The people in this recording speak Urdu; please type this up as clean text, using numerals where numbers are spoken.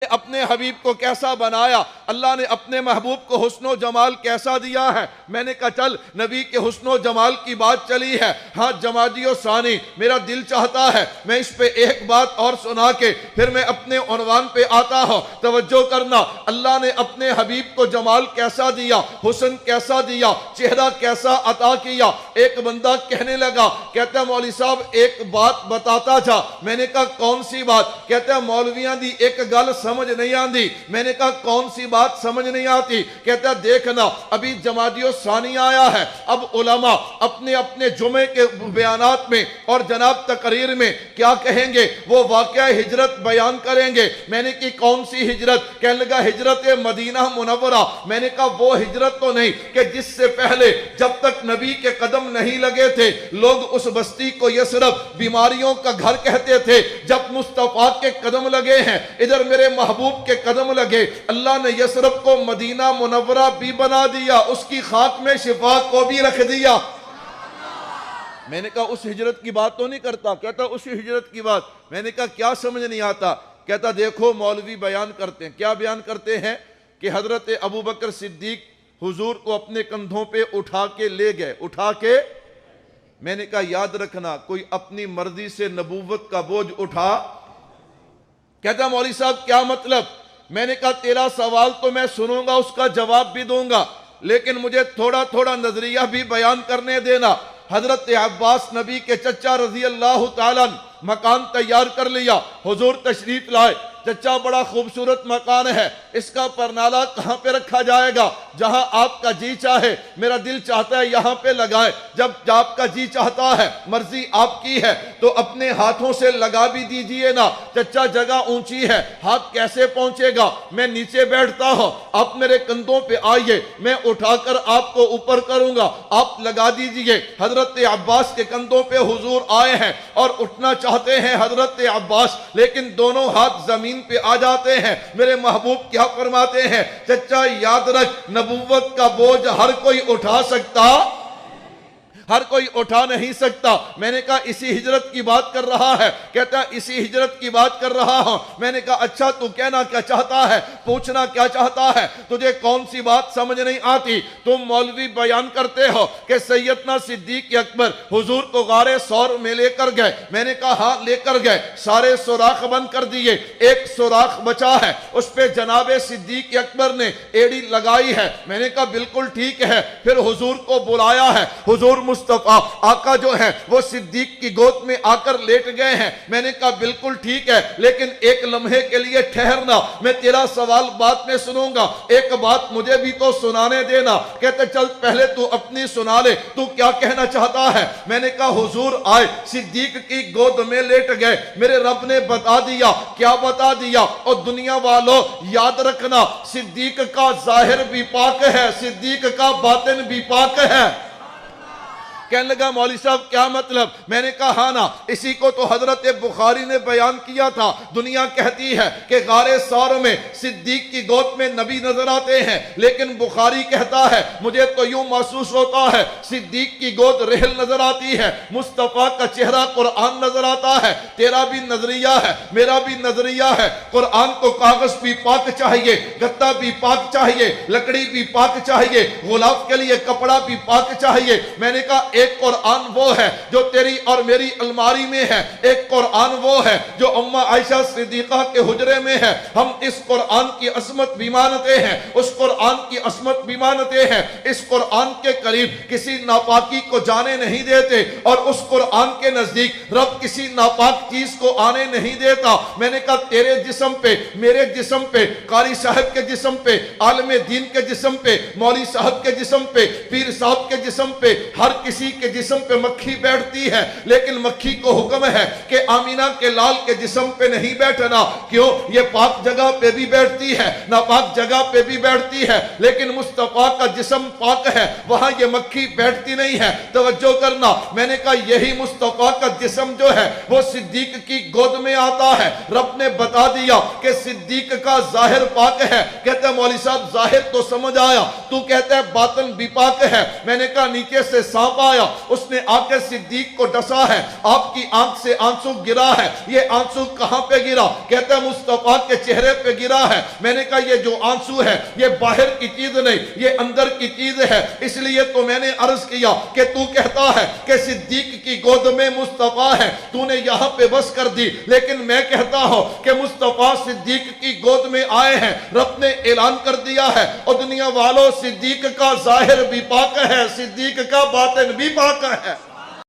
اپنے حبیب کو کیسا بنایا، اللہ نے اپنے محبوب کو حسن و جمال کیسا دیا ہے۔ میں نے کہا چل نبی کے حسن و جمال کی بات چلی ہے، ہاں جمادی و ثانی میرا دل چاہتا ہے میں اس پہ ایک بات اور سنا کے پھر میں اپنے عنوان پہ آتا ہوں۔ توجہ کرنا، اللہ نے اپنے حبیب کو جمال کیسا دیا، حسن کیسا دیا، چہرہ کیسا عطا کیا۔ ایک بندہ کہنے لگا، کہتا ہے مولوی صاحب ایک بات بتاتا جا۔ میں نے کہا کون سی بات؟ کہتا ہے مولویاں دی ایک گل سمجھ نہیں آندی۔ میں نے کہا کون سی بات سمجھ نہیں آتی؟ کہتا ہے دیکھنا ابھی جمادی و ثانی آیا ہے، اب علماء اپنے اپنے جمعے کے بیانات میں اور جناب تقریر میں کیا کہیں گے؟ وہ واقعہ ہجرت بیان کریں گے۔ میں نے کی کون سی ہجرت؟ کہنے لگا ہجرت مدینہ منورہ۔ میں نے کہا وہ ہجرت تو نہیں کہ جس سے پہلے جب تک نبی کے قدم نہیں لگے تھے لوگ اس بستی کو یثرب بیماریوں کا گھر کہتے تھے۔ جب مصطفیٰ کے قدم لگے ہیں، ادھر میرے محبوب کے قدم لگے، اللہ نے یثرب کو مدینہ منورہ بھی بنا دیا، اس کی خاک میں شفا کو بھی رکھ دیا۔ میں نے کہا اس ہجرت کی بات تو نہیں کرتا؟ کہتا اسی ہجرت کی بات۔ میں نے کہا کیا سمجھ نہیں آتا؟ کہتا دیکھو مولوی بیان کرتے ہیں، کیا بیان کرتے ہیں؟ کہ حضرت ابوبکر صدیق حضور کو اپنے کندھوں پہ اٹھا کے لے گئے، اٹھا کے۔ میں نے کہا یاد رکھنا کوئی اپنی مرضی سے نبوت کا بوجھ اٹھا۔ کہتا مولوی صاحب کیا مطلب؟ میں نے کہا تیرا سوال تو میں سنوں گا، اس کا جواب بھی دوں گا، لیکن مجھے تھوڑا تھوڑا نظریہ بھی بیان کرنے دینا۔ حضرت عباس نبی کے چچا رضی اللہ تعالیٰ مکان تیار کر لیا، حضور تشریف لائے۔ چچا بڑا خوبصورت مکان ہے، اس کا پرنالہ کہاں پہ رکھا جائے گا؟ جہاں آپ کا جی چاہے، میرا دل چاہتا ہے یہاں پہ لگائے۔ جب آپ کا جی چاہتا ہے، مرضی آپ کی ہے، تو اپنے ہاتھوں سے لگا بھی دیجئے نا۔ چچا جگہ اونچی ہے، ہاتھ کیسے پہنچے گا؟ میں نیچے بیٹھتا ہوں، آپ میرے کندھوں پہ آئیے، میں اٹھا کر آپ کو اوپر کروں گا، آپ لگا دیجئے۔ حضرت عباس کے کندھوں پہ حضور آئے ہیں اور اٹھنا چاہتے ہیں حضرت عباس، لیکن دونوں ہاتھ زمین پہ آ جاتے ہیں۔ میرے محبوب کیا فرماتے ہیں؟ چچا یاد رکھ نبوت کا بوجھ ہر کوئی اٹھا سکتا، ہر کوئی اٹھا نہیں سکتا۔ میں نے کہا اسی ہجرت کی بات کر رہا ہے؟ کہتا ہے اسی ہجرت کی بات کر رہا ہوں۔ میں نے کہا اچھا تو کہنا کیا چاہتا ہے، پوچھنا کیا چاہتا ہے؟ تجھے کون سی بات سمجھ نہیں آتی؟ تم مولوی بیان کرتے ہو کہ سیدنا صدیق اکبر حضور کو غار ثور میں لے کر گئے۔ میں نے کہا ہاں لے کر گئے، سارے سوراخ بند کر دیے، ایک سوراخ بچا ہے، اس پہ جناب صدیق اکبر نے ایڑی لگائی ہے۔ میں نے کہا بالکل ٹھیک ہے۔ پھر حضور کو بلایا ہے، حضور مصطفیٰ آقا جو ہے وہ صدیق کی گود میں آ کر لیٹ گئے ہیں۔ میں نے کہا بالکل ٹھیک ہے، لیکن ایک لمحے کے لیے ٹھہرنا، میں تیرا سوال بعد میں سنوں گا، ایک بات مجھے بھی تو سنانے دینا۔ کہتے چل پہلے تو اپنی سنا لے، تو کیا کہنا چاہتا ہے؟ میں نے کہا حضور آئے، صدیق کی گود میں لیٹ گئے، میرے رب نے بتا دیا۔ کیا بتا دیا؟ اور دنیا والوں یاد رکھنا صدیق کا ظاہر بھی پاک ہے، صدیق کا باطن بھی پاک ہے۔ کہنے لگا مولوی صاحب کیا مطلب؟ میں نے کہا ہاں نا، اسی کو تو حضرت بخاری نے بیان کیا تھا۔ دنیا کہتی ہے کہ غار ثور میں صدیق کی گود میں نبی نظر آتے ہیں، لیکن بخاری کہتا ہے مجھے تو یوں محسوس ہوتا ہے صدیق کی گود رحل نظر آتی ہے، مصطفیٰ کا چہرہ قرآن نظر آتا ہے۔ تیرا بھی نظریہ ہے، میرا بھی نظریہ ہے، قرآن کو کاغذ بھی پاک چاہیے، گتا بھی پاک چاہیے، لکڑی بھی پاک چاہیے، غلاف کے لیے کپڑا بھی پاک چاہیے۔ میں نے کہا ایک قرآن وہ ہے جو تیری اور میری الماری میں ہے، ایک قرآن وہ ہے جو اماں عائشہ صدیقہ کے حجرے میں ہے۔ ہم اس قرآن کی عظمت بھی مانتے ہیں، اس قرآن کی عظمت بھی مانتے ہیں۔ اس قرآن کے قریب کسی ناپاکی کو جانے نہیں دیتے، اور اس قرآن کے نزدیک رب کسی ناپاک چیز کو آنے نہیں دیتا۔ میں نے کہا تیرے جسم پہ، میرے جسم پہ، قاری صاحب کے جسم پہ، عالم دین کے جسم پہ، مولوی صاحب کے جسم پہ، پیر صاحب کے جسم پہ، ہر کسی کے جسم پہ مکھی بیٹھتی ہے، لیکن مکھی کو حکم ہے کہ آمینہ کے لال کے جسم پہ نہیں بیٹھنا۔ کیوں؟ یہ پاک جگہ پہ بھی بیٹھتی ہے، ناپاک جگہ پہ بھی بیٹھتی ہے، لیکن مصطفیٰ کا جسم پاک ہے، وہاں یہ مکھی بیٹھتی نہیں ہے۔ توجہ کرنا، میں نے کہا یہی مصطفیٰ کا جسم جو ہے وہ صدیق کی گود میں آتا ہے۔ رب نے بتا دیا کہ صدیق کا ظاہر پاک ہے۔ کہتے ہیں مولوی صاحب ظاہر تو سمجھ آیا، تو کہتے ہیں باطن بھی پاک ہے۔ میں نے کہا نیچے سے سانپ آیا، فرمایا اس نے آ کے صدیق کو ڈسا ہے، آپ کی آنکھ سے آنسو گرا ہے، یہ آنسو کہاں پہ گرا؟ کہتا ہے مصطفیٰ کے چہرے پہ گرا ہے۔ میں نے کہا یہ جو آنسو ہے یہ باہر کی چیز نہیں، یہ اندر کی چیز ہے، اس لیے تو میں نے عرض کیا کہ تو کہتا ہے کہ صدیق کی گود میں مصطفیٰ ہے، تو نے یہاں پہ بس کر دی، لیکن میں کہتا ہوں کہ مصطفیٰ صدیق کی گود میں آئے ہیں، رب نے اعلان کر دیا ہے اور دنیا والوں صدیق کا ظاہر بھی پاک ہے، صدیق کا باطن بھی پاک ہے۔